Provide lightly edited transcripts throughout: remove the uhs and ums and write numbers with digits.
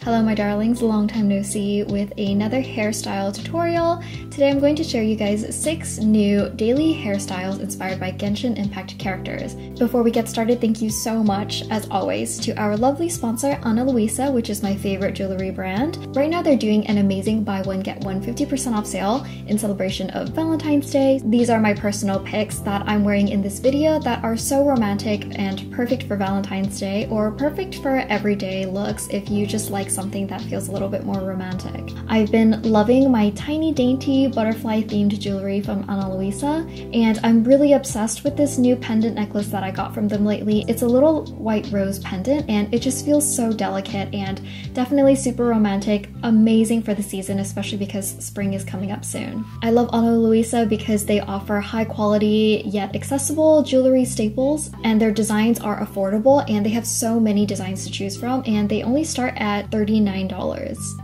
Hello my darlings, long time no see with another hairstyle tutorial. Today I'm going to show you guys 6 new daily hairstyles inspired by Genshin Impact characters. Before we get started, thank you so much, as always, to our lovely sponsor Ana Luisa, which is my favorite jewelry brand. Right now they're doing an amazing buy one get one 50% off sale in celebration of Valentine's Day. These are my personal picks that I'm wearing in this video that are so romantic and perfect for Valentine's Day, or perfect for everyday looks if you just like something that feels a little bit more romantic. I've been loving my tiny dainty butterfly themed jewelry from Ana Luisa, and I'm really obsessed with this new pendant necklace that I got from them lately. It's a little white rose pendant and it just feels so delicate and definitely super romantic, amazing for the season, especially because spring is coming up soon. I love Ana Luisa because they offer high quality yet accessible jewelry staples, and their designs are affordable and they have so many designs to choose from, and they only start at $39.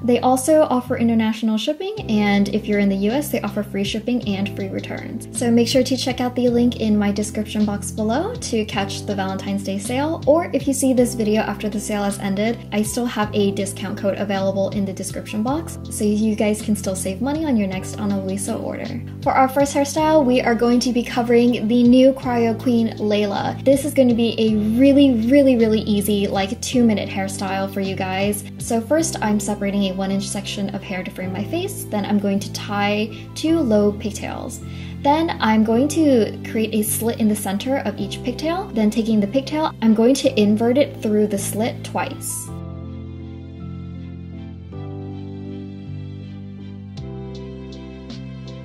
They also offer international shipping, and if you're in the US, they offer free shipping and free returns. So make sure to check out the link in my description box below to catch the Valentine's Day sale, or if you see this video after the sale has ended, I still have a discount code available in the description box, so you guys can still save money on your next Ana Luisa order. For our first hairstyle, we are going to be covering the new Cryo Queen Layla. This is going to be a really easy, like 2-minute hairstyle for you guys. So first, I'm separating a 1-inch section of hair to frame my face, then I'm going to tie 2 low pigtails. Then I'm going to create a slit in the center of each pigtail. Then taking the pigtail, I'm going to invert it through the slit twice.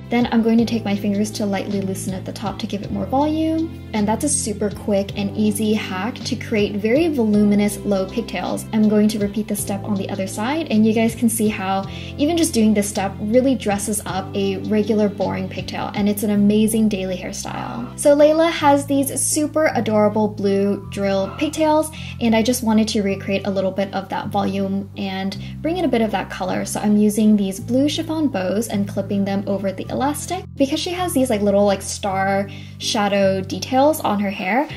Then I'm going to take my fingers to lightly loosen at the top to give it more volume. And that's a super quick and easy hack to create very voluminous low pigtails. I'm going to repeat this step on the other side, and you guys can see how even just doing this step really dresses up a regular boring pigtail, and it's an amazing daily hairstyle. So Layla has these super adorable blue drill pigtails, and I just wanted to recreate a little bit of that volume and bring in a bit of that color. So I'm using these blue chiffon bows and clipping them over the elastic. Because she has these little star shadow details on her hair,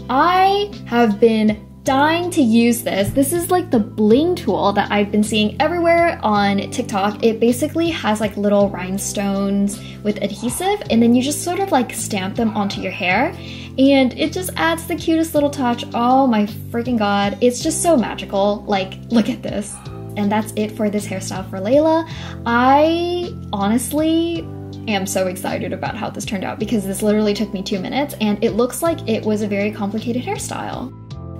I have been dying to use this. This is like the bling tool that I've been seeing everywhere on TikTok. It basically has little rhinestones with adhesive, and then you just sort of stamp them onto your hair, and it just adds the cutest little touch. Oh my freaking god, it's just so magical. Look at this. And that's it for this hairstyle for Layla. I honestly am so excited about how this turned out because this literally took me 2 minutes and it looks like it was a very complicated hairstyle.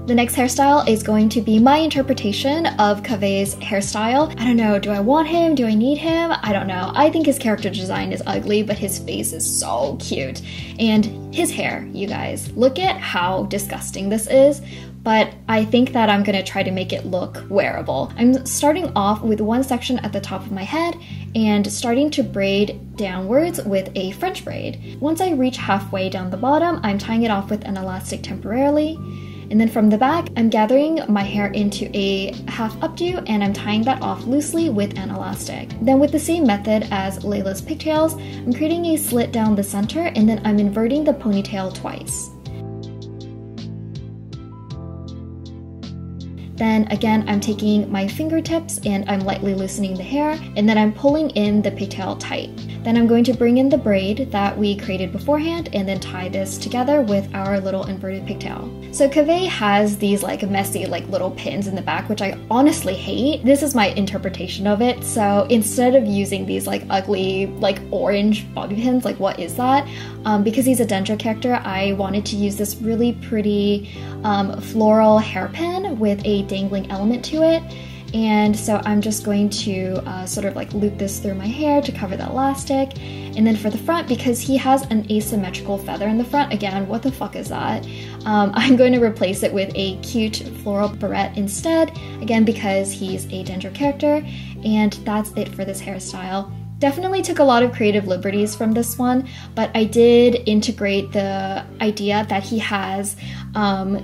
The next hairstyle is going to be my interpretation of Kaveh's hairstyle. I don't know, do I want him? Do I need him? I don't know. I think his character design is ugly, but his face is so cute. And his hair, you guys, look at how disgusting this is. But I think that I'm gonna try to make it look wearable. I'm starting off with one section at the top of my head and starting to braid downwards with a French braid. Once I reach halfway down the bottom, I'm tying it off with an elastic temporarily. And then from the back, I'm gathering my hair into a half updo and I'm tying that off loosely with an elastic. Then with the same method as Layla's pigtails, I'm creating a slit down the center and then I'm inverting the ponytail twice. Then again, I'm taking my fingertips and I'm lightly loosening the hair, and then I'm pulling in the pigtail tight. Then I'm going to bring in the braid that we created beforehand and then tie this together with our little inverted pigtail. So Kaveh has these messy little pins in the back, which I honestly hate. This is my interpretation of it. So instead of using these ugly orange bobby pins, what is that? Because he's a Dendro character, I wanted to use this really pretty floral hairpin with a dangling element to it. And so I'm just going to sort of loop this through my hair to cover the elastic. And then for the front, because he has an asymmetrical feather in the front, again, what the fuck is that? I'm going to replace it with a cute floral barrette instead, again because he's a Dendro character. And that's it for this hairstyle. Definitely took a lot of creative liberties from this one, but I did integrate the idea that he has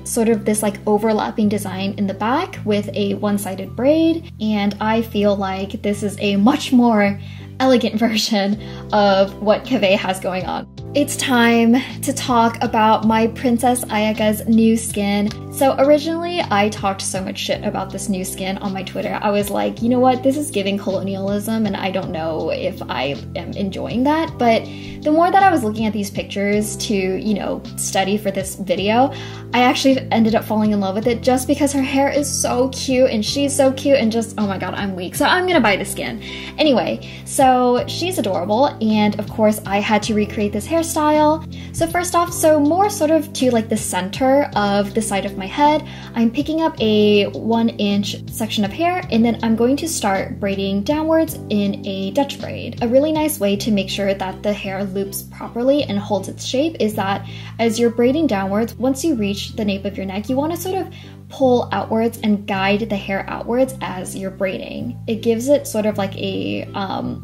sort of this overlapping design in the back with a one-sided braid, and I feel like this is a much more elegant version of what Kaveh has going on. It's time to talk about my Princess Ayaka's new skin. So originally I talked so much shit about this new skin on my Twitter. I was like, you know what, this is giving colonialism and I don't know if I am enjoying that. But the more that I was looking at these pictures to, you know, study for this video, I actually ended up falling in love with it just because her hair is so cute and she's so cute and just, oh my god, I'm weak. So I'm gonna buy the skin. Anyway, so she's adorable and of course I had to recreate this hairstyle. So first off, so more sort of to like the center of the side of my head, I'm picking up a 1-inch section of hair and then I'm going to start braiding downwards in a Dutch braid. A really nice way to make sure that the hair loops properly and holds its shape is that as you're braiding downwards, once you reach the nape of your neck, you want to sort of pull outwards and guide the hair outwards as you're braiding. It gives it sort of like a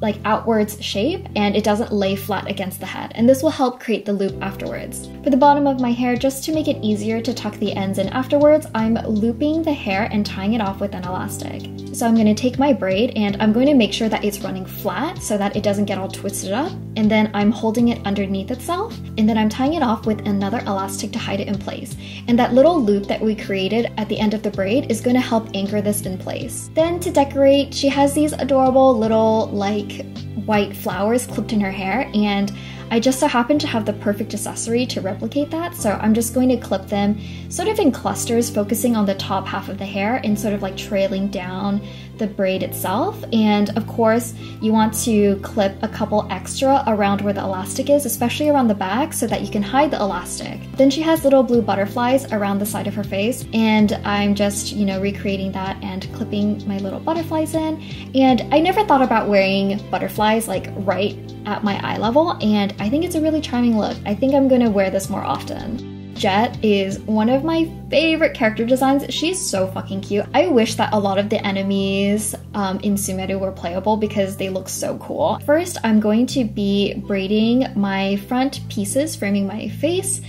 like outwards shape and it doesn't lay flat against the head, and this will help create the loop afterwards. For the bottom of my hair, just to make it easier to tuck the ends in afterwards, I'm looping the hair and tying it off with an elastic. So I'm going to take my braid and I'm going to make sure that it's running flat so that it doesn't get all twisted up, and then I'm holding it underneath itself, and then I'm tying it off with another elastic to hide it in place. And that little loop that we created at the end of the braid is going to help anchor this in place. Then to decorate, she has these adorable little like white flowers clipped in her hair, and I just so happen to have the perfect accessory to replicate that, so I'm just going to clip them sort of in clusters, focusing on the top half of the hair and sort of like trailing down the braid itself. And of course, you want to clip a couple extra around where the elastic is, especially around the back, so that you can hide the elastic. Then she has little blue butterflies around the side of her face, and I'm just, you know, recreating that and clipping my little butterflies in. And I never thought about wearing butterflies like right at my eye level, and I think it's a really charming look. I think I'm gonna wear this more often. Jet is one of my favorite character designs. She's so fucking cute. I wish that a lot of the enemies in Sumeru were playable because they look so cool. First, I'm going to be braiding my front pieces, framing my face,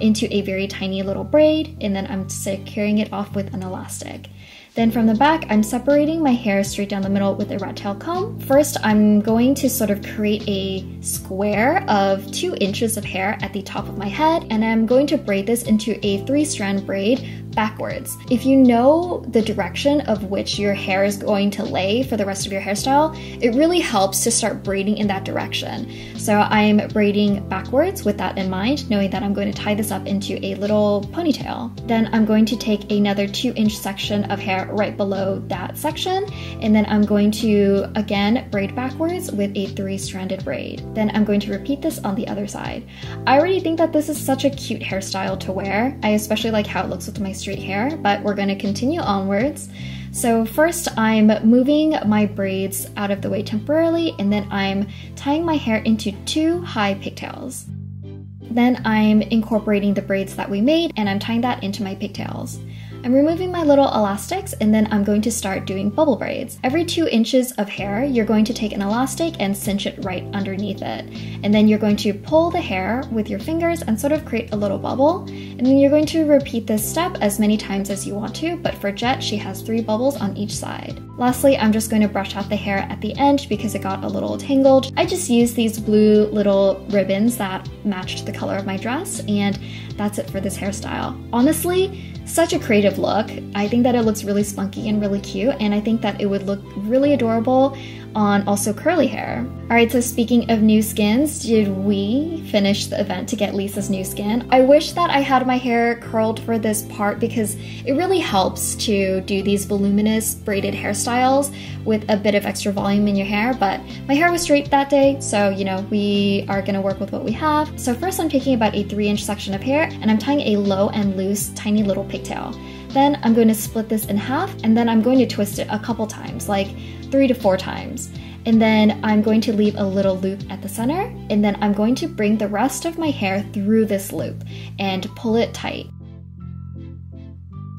into a very tiny little braid, and then I'm securing it off with an elastic. Then from the back, I'm separating my hair straight down the middle with a rat tail comb. First, I'm going to sort of create a square of 2 inches of hair at the top of my head, and I'm going to braid this into a 3-strand braid backwards. If you know the direction of which your hair is going to lay for the rest of your hairstyle, it really helps to start braiding in that direction. So I'm braiding backwards with that in mind, knowing that I'm going to tie this up into a little ponytail. Then I'm going to take another 2-inch section of hair right below that section, and then I'm going to again braid backwards with a 3-stranded braid. Then I'm going to repeat this on the other side. I already think that this is such a cute hairstyle to wear. I especially like how it looks with my straight hair, but we're going to continue onwards. So first I'm moving my braids out of the way temporarily, and then I'm tying my hair into 2 high pigtails. Then I'm incorporating the braids that we made and I'm tying that into my pigtails. I'm removing my little elastics, and then I'm going to start doing bubble braids. Every 2 inches of hair, you're going to take an elastic and cinch it right underneath it. And then you're going to pull the hair with your fingers and sort of create a little bubble. And then you're going to repeat this step as many times as you want to, but for Jet, she has 3 bubbles on each side. Lastly, I'm just going to brush out the hair at the end because it got a little tangled. I just used these blue little ribbons that matched the color of my dress, and that's it for this hairstyle. Honestly, such a creative look. I think that it looks really spunky and really cute, and I think that it would look really adorable on also curly hair. Alright, so speaking of new skins, did we finish the event to get Lisa's new skin? I wish that I had my hair curled for this part because it really helps to do these voluminous braided hairstyles with a bit of extra volume in your hair, but my hair was straight that day, so you know, we are gonna work with what we have. So first I'm taking about a 3-inch section of hair and I'm tying a low and loose tiny little pigtail. Then I'm going to split this in half, and then I'm going to twist it a couple times, like 3 to 4 times. And then I'm going to leave a little loop at the center, and then I'm going to bring the rest of my hair through this loop and pull it tight.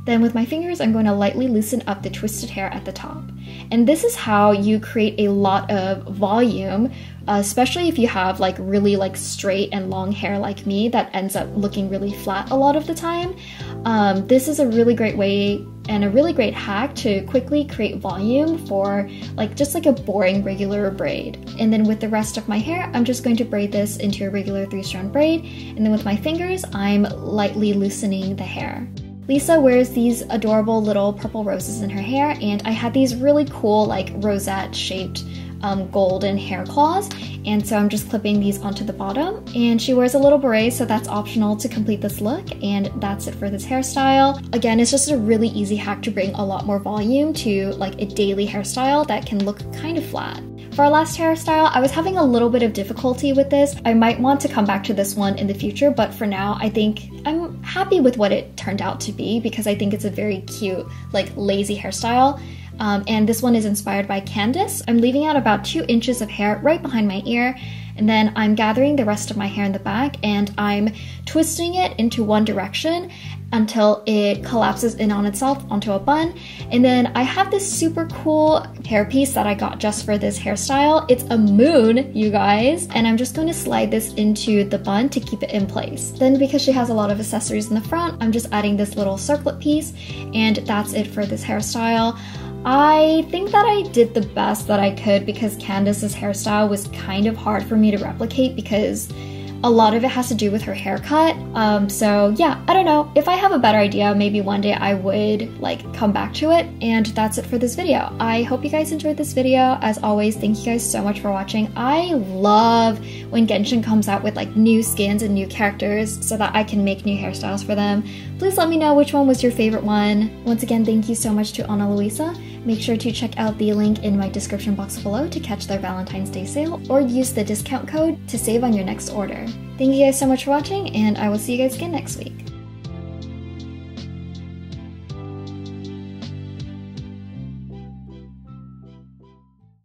Then with my fingers, I'm going to lightly loosen up the twisted hair at the top. And this is how you create a lot of volume, especially if you have like really like straight and long hair like me that ends up looking really flat a lot of the time. This is a really great way and a really great hack to quickly create volume for like just like a boring regular braid. And then with the rest of my hair, I'm just going to braid this into a regular 3-strand braid. And then with my fingers, I'm lightly loosening the hair. Lisa wears these adorable little purple roses in her hair, and I had these really cool like rosette shaped golden hair claws, and so I'm just clipping these onto the bottom. And she wears a little beret, so that's optional to complete this look, and that's it for this hairstyle. Again, it's just a really easy hack to bring a lot more volume to like a daily hairstyle that can look kind of flat. For our last hairstyle, I was having a little bit of difficulty with this. I might want to come back to this one in the future, but for now, I think I'm happy with what it turned out to be because I think it's a very cute, like lazy hairstyle. And this one is inspired by Candace. I'm leaving out about 2 inches of hair right behind my ear, and then I'm gathering the rest of my hair in the back and I'm twisting it into one direction until it collapses in on itself onto a bun. And then I have this super cool hairpiece that I got just for this hairstyle. It's a moon, you guys, and I'm just going to slide this into the bun to keep it in place. Then because she has a lot of accessories in the front, I'm just adding this little circlet piece, and that's it for this hairstyle. I think that I did the best that I could because Candace's hairstyle was kind of hard for me to replicate because a lot of it has to do with her haircut. So yeah, I don't know. If I have a better idea, maybe one day I would like come back to it. And that's it for this video. I hope you guys enjoyed this video. As always, thank you guys so much for watching. I love when Genshin comes out with like new skins and new characters so that I can make new hairstyles for them. Please let me know which one was your favorite one. Once again, thank you so much to Ana Luisa. Make sure to check out the link in my description box below to catch their Valentine's Day sale or use the discount code to save on your next order. Thank you guys so much for watching, and I will see you guys again next week.